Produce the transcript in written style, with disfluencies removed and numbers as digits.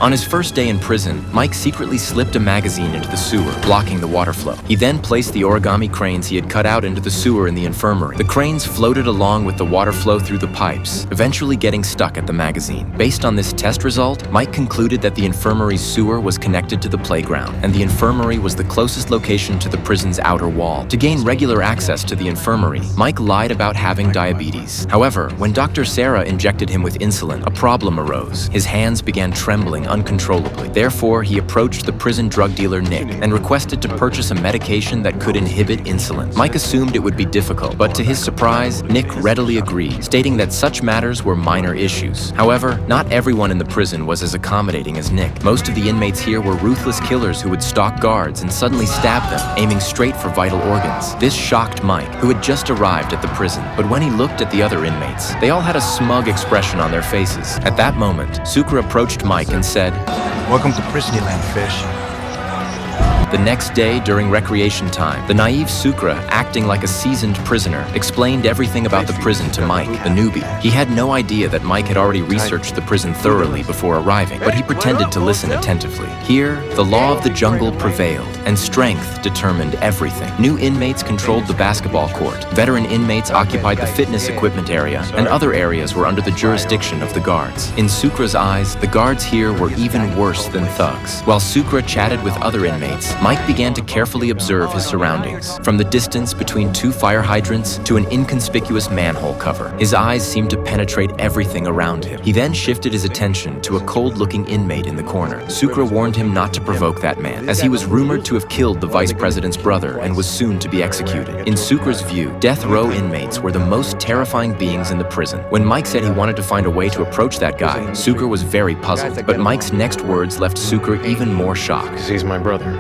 On his first day in prison, Mike secretly slipped a magazine into the sewer, blocking the water flow. He then placed the origami cranes he had cut out into the sewer in the infirmary. The cranes floated along with the water flow through the pipes, eventually getting stuck at the magazine. Based on this test result, Mike concluded that the infirmary's sewer was connected to the playground, and the infirmary was the closest location to the prison's outer wall. To gain regular access to the infirmary, Mike lied about having diabetes. However, when Dr. Sarah injected him with insulin, a problem arose. His hands began trembling uncontrollably. Therefore, he approached the prison drug dealer Nick and requested to purchase a medication that could inhibit insulin. Mike assumed it would be difficult, but to his surprise, Nick readily agreed, stating that such matters were minor issues. However, not everyone in the prison was as accommodating as Nick. Most of the inmates here were ruthless killers who would stalk guards and suddenly stab them, aiming straight for vital organs. This shocked Mike, who had just arrived at the prison. But when he looked at the other inmates, they all had a smug expression on their faces. At that moment, Sukra approached Mike and said, "Welcome to Prisonland, fish." The next day, during recreation time, the naive Sukra, acting like a seasoned prisoner, explained everything about the prison to Mike, the newbie. He had no idea that Mike had already researched the prison thoroughly before arriving, but he pretended to listen attentively. Here, the law of the jungle prevailed, and strength determined everything. New inmates controlled the basketball court, veteran inmates occupied the fitness equipment area, and other areas were under the jurisdiction of the guards. In Sukra's eyes, the guards here were even worse than thugs. While Sukra chatted with other inmates, Mike began to carefully observe his surroundings. From the distance between two fire hydrants to an inconspicuous manhole cover, his eyes seemed to penetrate everything around him. He then shifted his attention to a cold-looking inmate in the corner. Sukra warned him not to provoke that man, as he was rumored to have killed the vice president's brother and was soon to be executed. In Sukra's view, death row inmates were the most terrifying beings in the prison. When Mike said he wanted to find a way to approach that guy, Sukra was very puzzled, but Mike's next words left Sukra even more shocked. Because he's my brother.